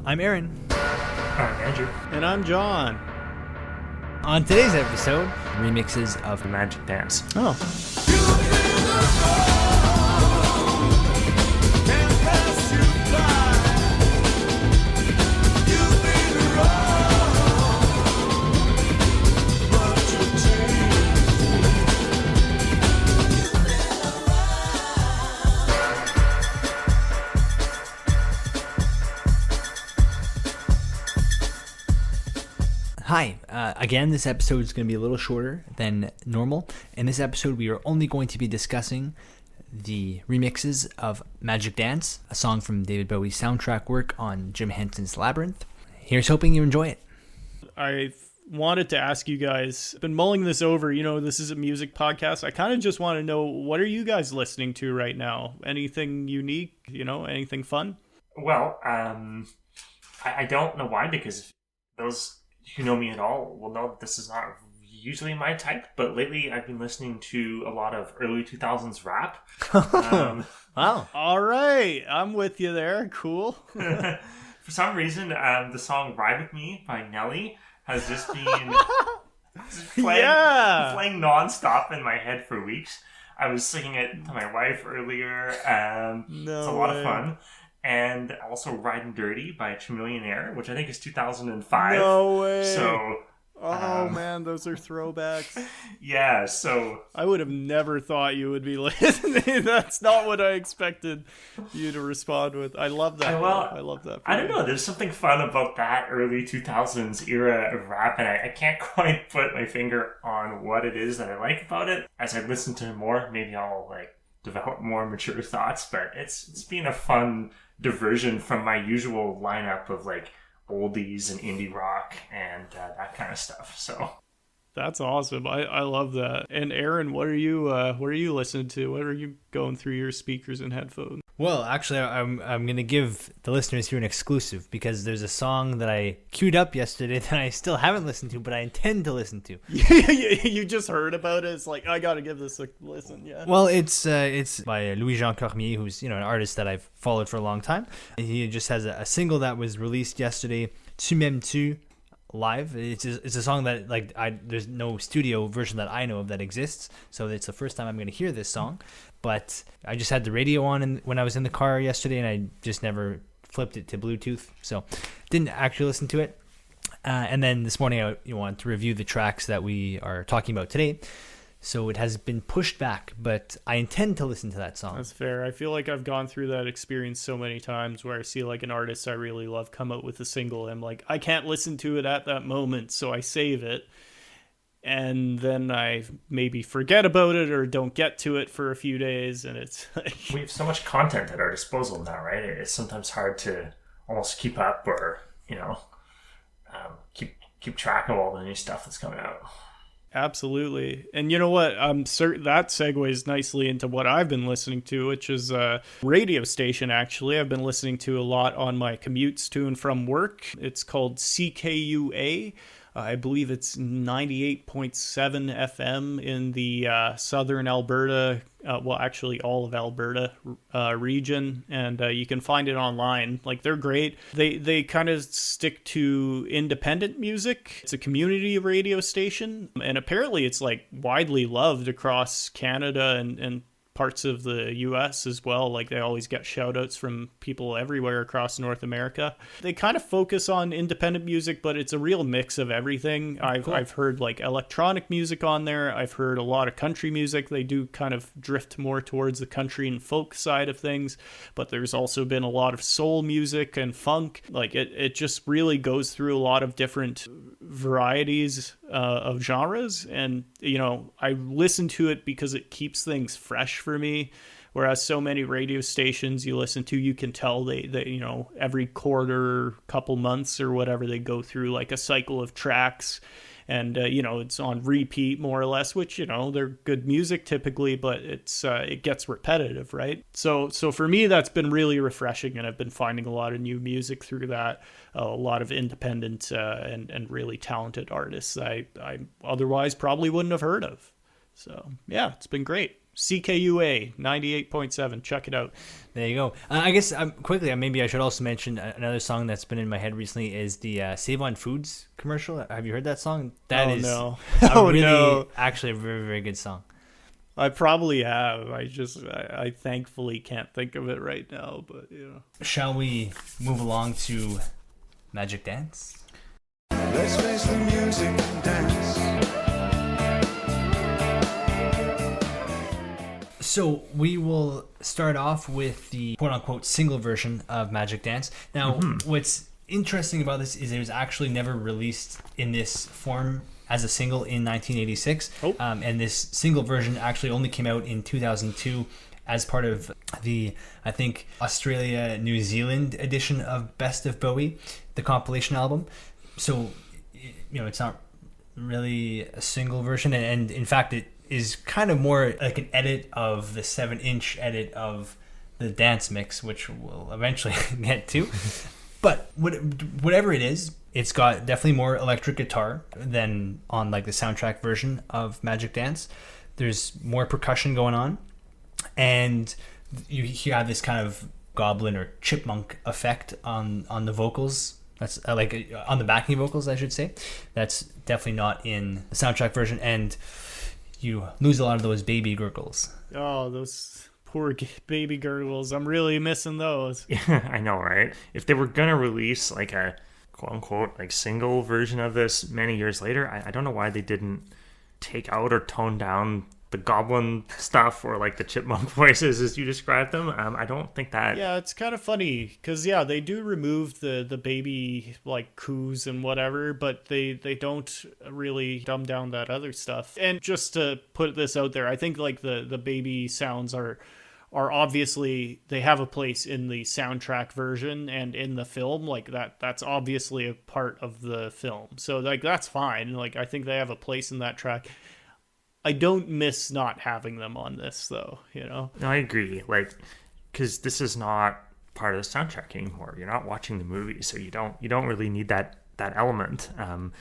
I'm Aaron. I'm Andrew. And I'm John. On today's episode, remixes of The Magic Dance. Oh. Hi, again, this episode is going to be a little shorter than normal. In this episode, we are only going to be discussing the remixes of Magic Dance, a song from David Bowie's soundtrack work on Jim Henson's Labyrinth. Here's hoping you enjoy it. I wanted to ask you guys, I've been mulling this over, this is a music podcast. I kind of just want to know, what are you guys listening to right now? Anything unique, anything fun? Well, I don't know why, because those who know me at all will know that this is not usually my type, but lately I've been listening to a lot of early 2000s rap. Wow. All right, I'm with you there. Cool. For some reason, the song Ride With Me by Nelly has just been playing nonstop in my head for weeks. I was singing it to my wife earlier. It's a lot of fun. And also Riding Dirty by Chamillionaire, which I think is 2005. No way. So, man, those are throwbacks. Yeah, so I would have never thought you would be listening. That's not what I expected you to respond with. I love that. I love that. I don't know. There's something fun about that early 2000s era of rap, and I can't quite put my finger on what it is that I like about it. As I listen to more, maybe I'll develop more mature thoughts, but it's been a fun diversion from my usual lineup of oldies and indie rock and that kind of stuff. So that's awesome. I love that. And Aaron, what are you listening to? What are you going through your speakers and headphones? Well, actually, I'm going to give the listeners here an exclusive, because there's a song that I queued up yesterday that I still haven't listened to, but I intend to listen to. You just heard about it. It's like, I got to give this a listen. Yeah. Well, it's by Louis-Jean Cormier, who's an artist that I've followed for a long time. He just has a single that was released yesterday, Tu m'aimes-tu, live. It's a song that there's no studio version that I know of that exists, so it's the first time I'm going to hear this song. But I just had the radio on when I was in the car yesterday, and I just never flipped it to Bluetooth, so didn't actually listen to it. And then this morning I wanted to review the tracks that we are talking about today. So it has been pushed back, but I intend to listen to that song. That's fair. I feel like I've gone through that experience so many times where I see an artist I really love come out with a single, and I'm like, I can't listen to it at that moment, so I save it. And then I maybe forget about it or don't get to it for a few days, and it's we have so much content at our disposal now, right? It's sometimes hard to almost keep up or, keep track of all the new stuff that's coming out. Absolutely. And you know what? I'm certain that segues nicely into what I've been listening to, which is a radio station, actually. I've been listening to a lot on my commutes to and from work. It's called CKUA. I believe it's 98.7 FM in the southern Alberta, actually all of Alberta region, and you can find it online. They're great. They kind of stick to independent music. It's a community radio station, and apparently it's widely loved across Canada and parts of the US as well. They always get shout outs from people everywhere across North America. They kind of focus on independent music, but it's a real mix of everything. I've heard electronic music on there. I've heard a lot of country music. They do kind of drift more towards the country and folk side of things, but there's also been a lot of soul music and funk. It just really goes through a lot of different varieties of genres, and I listen to it because it keeps things fresh for me, whereas so many radio stations you listen to, you can tell they every quarter, couple months or whatever, they go through a cycle of tracks, and it's on repeat more or less, which they're good music typically, but it gets repetitive, right? So for me, that's been really refreshing, and I've been finding a lot of new music through that, a lot of independent and really talented artists I otherwise probably wouldn't have heard of. So yeah, it's been great. CKUA 98.7. Check it out. There you go. I guess quickly, maybe I should also mention another song that's been in my head recently is the Save on Foods commercial. Have you heard that song? That is actually a very, very good song. I probably have. I thankfully can't think of it right now, but Shall we move along to Magic Dance? Let's face the music and dance. So we will start off with the quote-unquote single version of Magic Dance. Now, what's interesting about this is it was actually never released in this form as a single in 1986. And this single version actually only came out in 2002 as part of the, I think, Australia-New Zealand edition of Best of Bowie, the compilation album. So, it's not really a single version. And in fact, it is kind of more like an edit of the 7-inch edit of the dance mix, which we'll eventually get to. But whatever it is, it's got definitely more electric guitar than on like the soundtrack version of Magic Dance. There's more percussion going on, and you have this kind of goblin or chipmunk effect on the vocals. That's like on the backing vocals, I should say. That's definitely not in the soundtrack version, and you lose a lot of those baby gurgles. Oh, those poor baby gurgles. I'm really missing those. Yeah, I know, right? If they were gonna release like a quote-unquote like single version of this many years later, I don't know why they didn't take out or tone down the goblin stuff or like the chipmunk voices as you described them. I don't think that... Yeah, it's kind of funny because, they do remove the baby like coos and whatever, but they don't really dumb down that other stuff. And just to put this out there, I think like the baby sounds are obviously, they have a place in the soundtrack version and in the film. Like that's obviously a part of the film. So like that's fine. Like I think they have a place in that track. I don't miss not having them on this, though, No, I agree. Like, because this is not part of the soundtrack anymore. You're not watching the movie, so you don't really need that element. And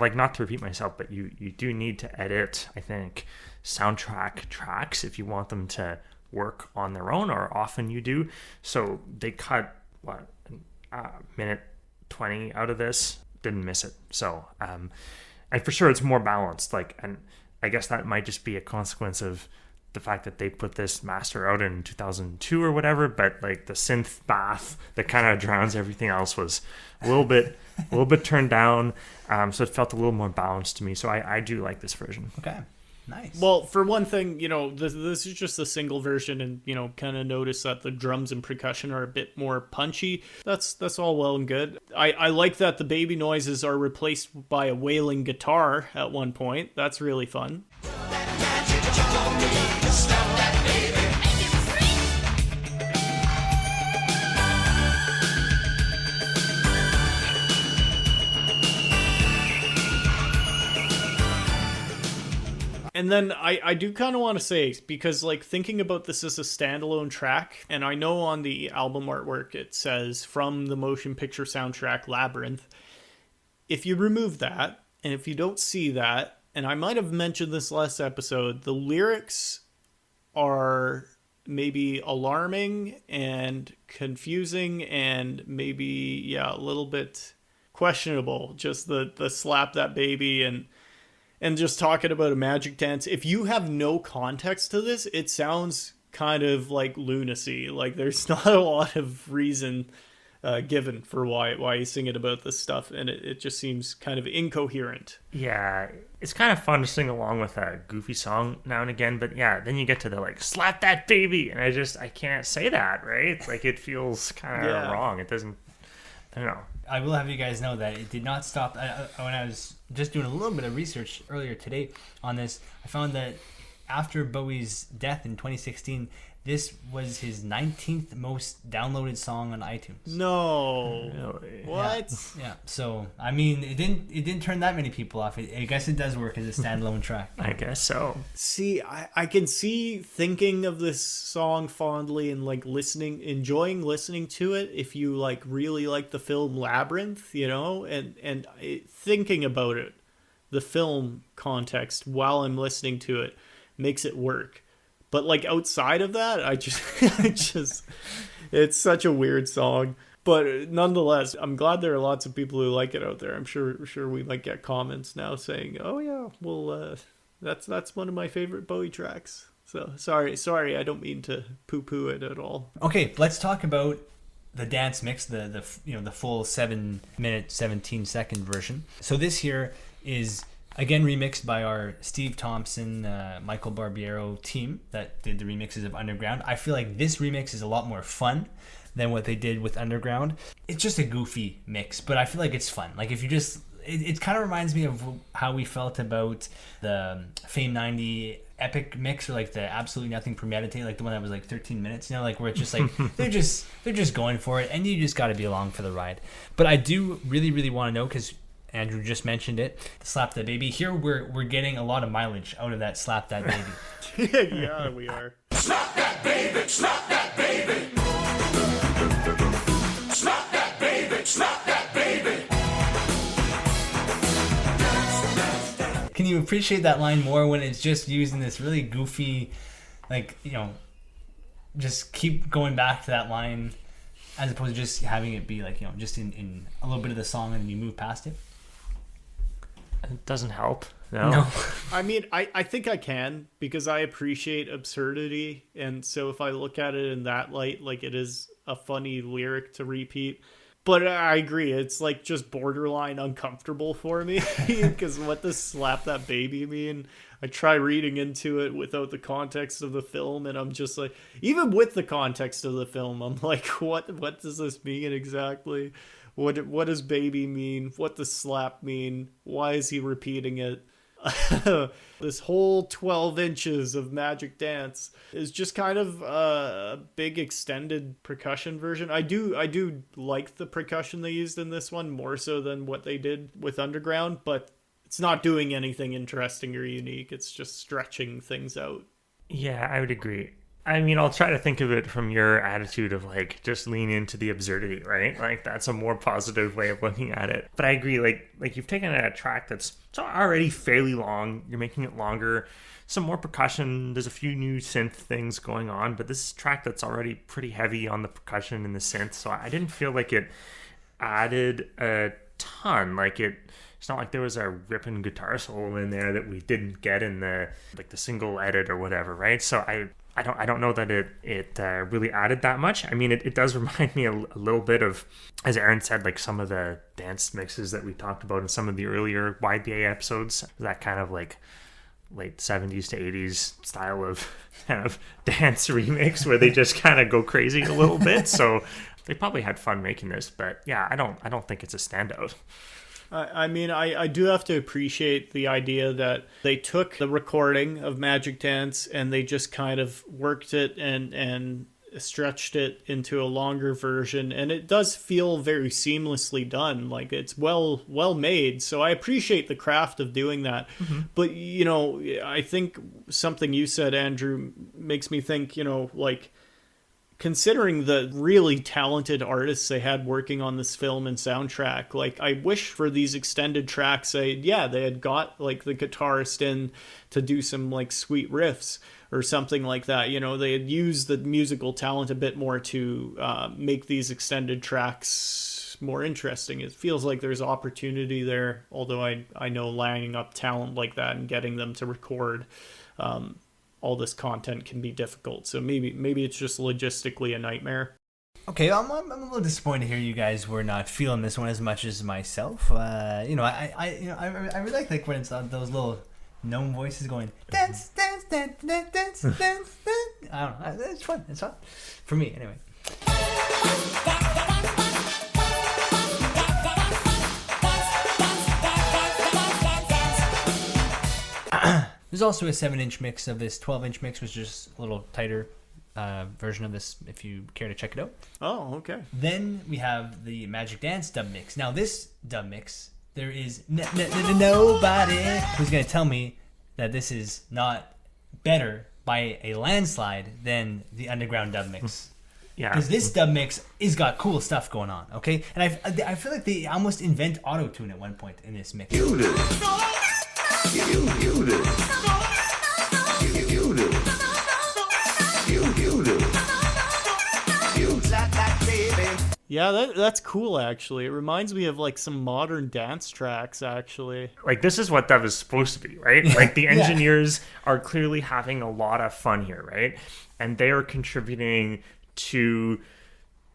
like, not to repeat myself, but you do need to edit, I think, soundtrack tracks if you want them to work on their own, or often you do. So they cut minute 20 out of this. Didn't miss it. So, and for sure, it's more balanced. Like, and I guess that might just be a consequence of the fact that they put this master out in 2002 or whatever, but like the synth bath that kind of drowns everything else was a little bit turned down. So it felt a little more balanced to me. So I do like this version. Okay. Nice. Well, for one thing, this is just a single version, and kind of notice that the drums and percussion are a bit more punchy. That's all well and good. I like that the baby noises are replaced by a wailing guitar at one point. That's really fun. And then I do kind of want to say, because like thinking about this as a standalone track, and I know on the album artwork it says from the motion picture soundtrack Labyrinth. If you remove that, and if you don't see that, and I might have mentioned this last episode, the lyrics are maybe alarming and confusing and maybe, a little bit questionable. Just the slap that baby and just talking about a magic dance. If you have no context to this, it sounds kind of like lunacy. Like there's not a lot of reason given for why he's singing about this stuff, and it just seems kind of incoherent. Yeah, it's kind of fun to sing along with a goofy song now and again, but yeah, then you get to the like slap that baby, and I can't say that, right? Like it feels kind of wrong. It doesn't. I don't know. I will have you guys know that it did not stop. When I was just doing a little bit of research earlier today on this, I found that after Bowie's death in 2016, this was his 19th most downloaded song on iTunes. No. Really? What? Yeah. So, I mean, it didn't turn that many people off. I guess it does work as a standalone track. I guess so. See, I can see thinking of this song fondly and like enjoying listening to it if you like really like the film Labyrinth, and thinking about it, the film context while I'm listening to it. makes it work. But like outside of that, I just it's such a weird song. But nonetheless, I'm glad there are lots of people who like it out there. I'm sure we might get comments now saying, "Oh yeah, well that's one of my favorite Bowie tracks." So sorry, I don't mean to poo-poo it at all. Okay, let's talk about the dance mix, the full 7-minute 17-second version. So this here is again remixed by our Steve Thompson, Michael Barbiero team that did the remixes of Underground. I feel like this remix is a lot more fun than what they did with Underground. It's just a goofy mix, but I feel like it's fun. Like if you just, it kind of reminds me of how we felt about the Fame 90 Epic mix, or like the Absolutely Nothing Premeditated, like the one that was like 13 minutes, like where it's just like they're just going for it, and you just got to be along for the ride. But I do really want to know, because Andrew just mentioned it, Slap That Baby. Here we're getting a lot of mileage out of that Slap That Baby. Yeah, we are. Slap that baby, slap that baby. Slap that baby, slap that baby. Can you appreciate that line more when it's just used in this really goofy, like, just keep going back to that line, as opposed to just having it be like, just in a little bit of the song and then you move past it? It doesn't help. No. I mean, I think I can, because I appreciate absurdity, and so if I look at it in that light, like, it is a funny lyric to repeat. But I agree, it's like just borderline uncomfortable for me, because what does Slap That Baby mean? I try reading into it without the context of the film, and I'm just like, even with the context of the film, I'm like, what does this mean exactly? What does baby mean? What does slap mean? Why is he repeating it? This whole 12 inches of Magic Dance is just kind of a big extended percussion version. I do like the percussion they used in this one more so than what they did with Underground, but it's not doing anything interesting or unique. It's just stretching things out. Yeah, I would agree. I mean, I'll try to think of it from your attitude of like, just lean into the absurdity, right? Like, that's a more positive way of looking at it. But I agree, like you've taken a track that's already fairly long, you're making it longer, some more percussion, there's a few new synth things going on, but this is a track that's already pretty heavy on the percussion and the synth, so I didn't feel like it added a ton. Like, it's not like there was a ripping guitar solo in there that we didn't get in the single edit or whatever, right? So I don't know that it really added that much. I mean, it does remind me a little bit of, as Aaron said, like some of the dance mixes that we talked about in some of the earlier YBA episodes. That kind of like late 70s to 80s style of kind of dance remix where they just kind of go crazy a little bit. So they probably had fun making this, but yeah, I don't think it's a standout. I mean, I do have to appreciate the idea that they took the recording of Magic Dance and they just kind of worked it and stretched it into a longer version, and it does feel very seamlessly done. Like, it's well made, so I appreciate the craft of doing that. Mm-hmm. But I think something you said, Andrew, makes me think, like, considering the really talented artists they had working on this film and soundtrack, like, I wish for these extended tracks, they had got like the guitarist in to do some like sweet riffs or something like that. They had used the musical talent a bit more to make these extended tracks more interesting. It feels like there's opportunity there, although I know lining up talent like that and getting them to record all this content can be difficult. So maybe it's just logistically a nightmare. Okay, I'm a little disappointed to hear you guys were not feeling this one as much as myself. I really like when it's those little gnome voices going dance, dance, dance, dance, dance, dance, dance. I don't know. It's fun. It's fun for me anyway. There's also a 7-inch mix of this. 12-inch mix was just a little tighter version of this, if you care to check it out. Oh, okay. Then we have the Magic Dance dub mix. Now, this dub mix, there is nobody who's going to tell me that this is not better by a landslide than the Underground dub mix. Yeah. Because this dub mix is got cool stuff going on, okay? And I feel like they almost invent auto-tune at one point in this mix. You did. You did. You Yeah, that's cool, actually. It reminds me of, like, some modern dance tracks, actually. Like, this is what that was supposed to be, right? Like, the engineers are clearly having a lot of fun here, right? And they are contributing to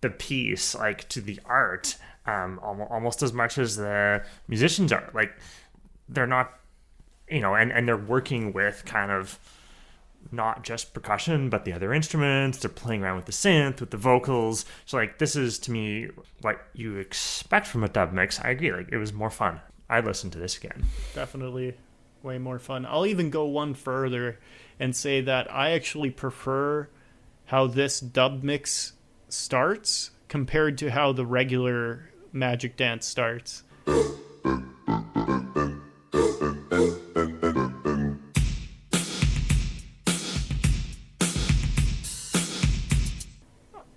the piece, like, to the art, almost as much as the musicians are. Like, they're not, and they're working with kind of not just percussion, but the other instruments. They're playing around with the synth, with the vocals. So, like, this is, to me, what you expect from a dub mix. I agree. Like, it was more fun. I'd listen to this again. Definitely way more fun. I'll even go one further and say that I actually prefer how this dub mix starts compared to how the regular Magic Dance starts.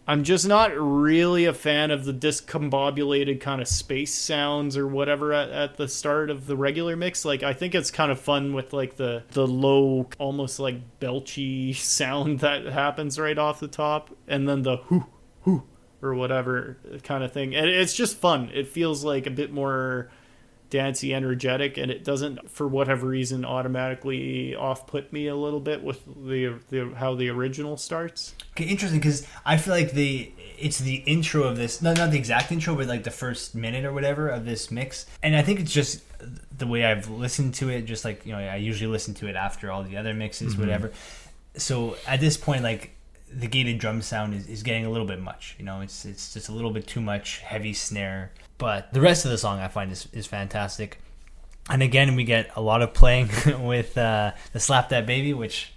I'm just not really a fan of the discombobulated kind of space sounds or whatever at the start of the regular mix. Like, I think it's kind of fun with, like, the low, almost like belchy sound that happens right off the top, and then the hoo hoo or whatever kind of thing. And it's just fun. It feels like a bit more dancey, energetic, and it doesn't, for whatever reason, automatically off-put me a little bit with the how the original starts. Okay, interesting, because I feel like it's the intro of this, not the exact intro, but like the first minute or whatever of this mix, and I think it's just the way I've listened to it, just like, I usually listen to it after all the other mixes, whatever. So at this point, like, the gated drum sound is getting a little bit much. It's just a little bit too much heavy snare. But the rest of the song I find is fantastic. And again, we get a lot of playing with the Slap That Baby, which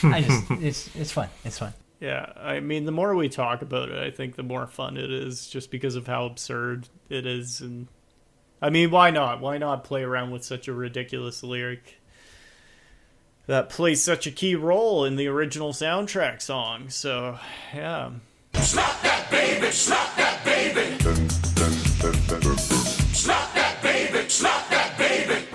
it's fun. It's fun. Yeah, I mean, the more we talk about it, I think the more fun it is, just because of how absurd it is. And I mean, why not? Why not play around with such a ridiculous lyric that plays such a key role in the original soundtrack song? So, yeah. Slap that baby, slap that baby. Slap that baby, slap that baby.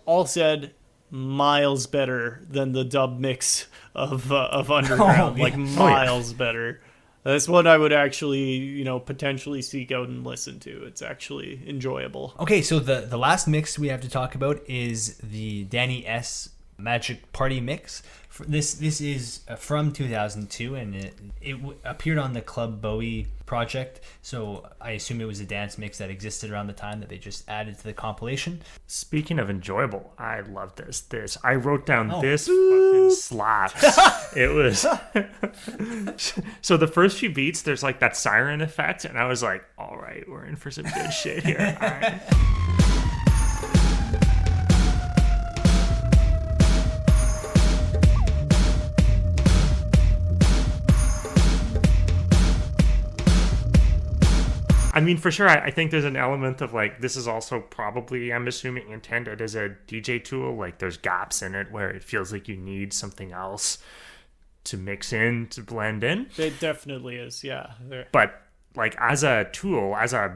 All said, miles better than the dub mix of Underground. Miles better. That's one I would actually, potentially seek out and listen to. It's actually enjoyable. Okay, so the last mix we have to talk about is the Danny S. Magic Party mix. This is from 2002, and it appeared on the Club Bowie project, so I assume it was a dance mix that existed around the time that they just added to the compilation. Speaking of enjoyable, I love this. I wrote down this fucking slaps. It was so the first few beats, there's like that siren effect, and I was like, all right, we're in for some good shit here. All right. I mean, for sure, I think there's an element of, like, this is also probably, I'm assuming, intended as a DJ tool. Like, there's gaps in it where it feels like you need something else to mix in, to blend in. It definitely is, yeah. But, like, as a tool, as a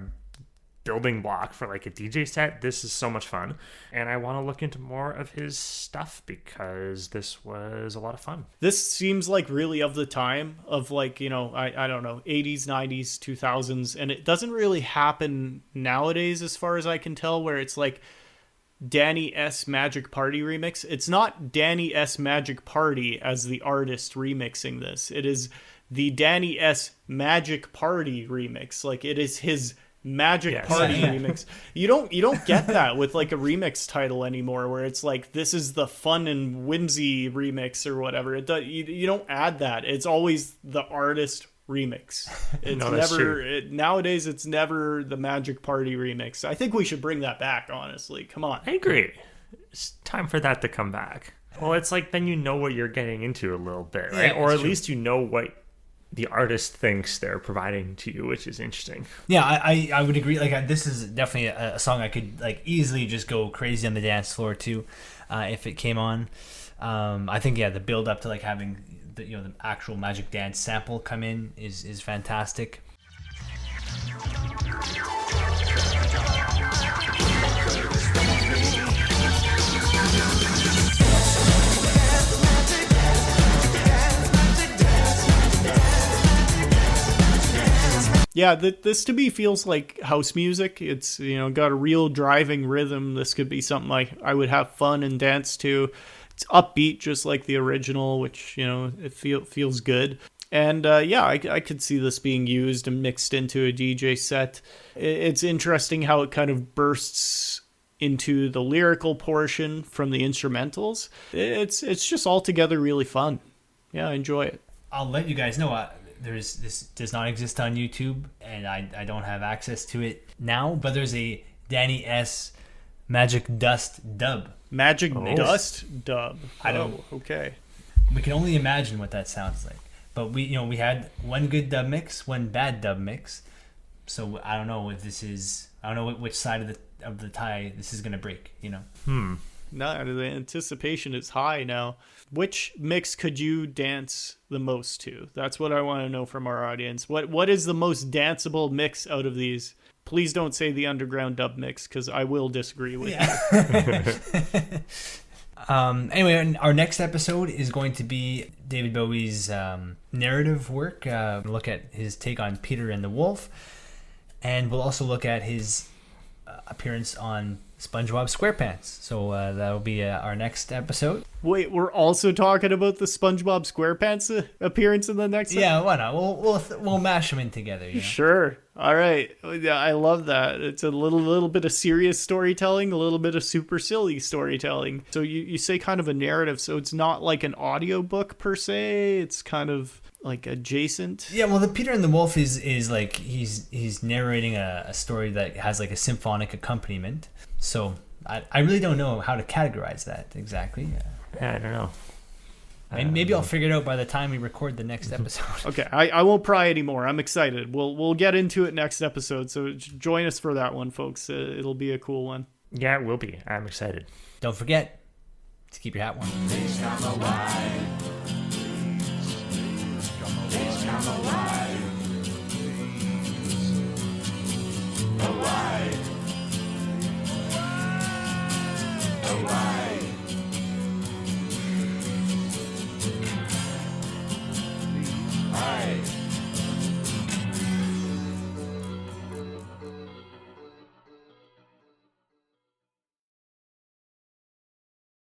building block for, like, a DJ set, this is so much fun. And I want to look into more of his stuff because this was a lot of fun. This seems like really of the time of, like, I don't know, 80s, 90s, 2000s. And it doesn't really happen nowadays as far as I can tell, where it's like Danny S. Magic Party remix. It's not Danny S. Magic Party as the artist remixing this. It is the Danny S. Magic Party remix. Like, it is his Magic Party remix. You don't get that with, like, a remix title anymore, where it's like, this is the fun and whimsy remix or whatever. You don't add that. It's always the artist remix. It's nowadays it's never the Magic Party remix. I think we should bring that back, honestly. Come on. I agree. It's time for that to come back. Well, it's like, then you know what you're getting into a little bit, right? Or at least you know what the artist thinks they're providing to you, which is interesting. Yeah, I would agree. Like, this is definitely a song I could, like, easily just go crazy on the dance floor too, if it came on. I think the build up to, like, having the actual Magic Dance sample come in is fantastic. Yeah, this to me feels like house music. It's, got a real driving rhythm. This could be something I would have fun and dance to. It's upbeat, just like the original, which, it feels good. And I could see this being used and mixed into a DJ set. It's interesting how it kind of bursts into the lyrical portion from the instrumentals. It's just altogether really fun. Yeah, I enjoy it. I'll let you guys know. This does not exist on YouTube, and I don't have access to it now. But there's a Danny S. Magic Dust dub. Magic Dust dub. I don't. Okay. We can only imagine what that sounds like. But we had one good dub mix, one bad dub mix. So I don't know if this is. I don't know which side of the tie this is gonna break. No, the anticipation is high now. Which mix could you dance the most to? That's what I want to know from our audience. What is the most danceable mix out of these? Please don't say the underground dub mix, because I will disagree with you. Anyway, our next episode is going to be David Bowie's narrative work. Look at his take on Peter and the Wolf. And we'll also look at his appearance on SpongeBob SquarePants. So that'll be our next episode. Wait, we're also talking about the SpongeBob SquarePants appearance in the next episode? Yeah, why not? We'll mash them in together. Sure. All right. Yeah, I love that. It's a little bit of serious storytelling, a little bit of super silly storytelling. So you say kind of a narrative, so it's not like an audiobook per se. It's kind of like adjacent. Yeah, well, the Peter and the Wolf is like he's narrating a story that has like a symphonic accompaniment. So I really don't know how to categorize that exactly. Yeah, I don't know. Maybe I'll figure it out by the time we record the next episode. Okay, I won't pry anymore. I'm excited. We'll get into it next episode. So join us for that one, folks. It'll be a cool one. Yeah, it will be. I'm excited. Don't forget to keep your hat warm.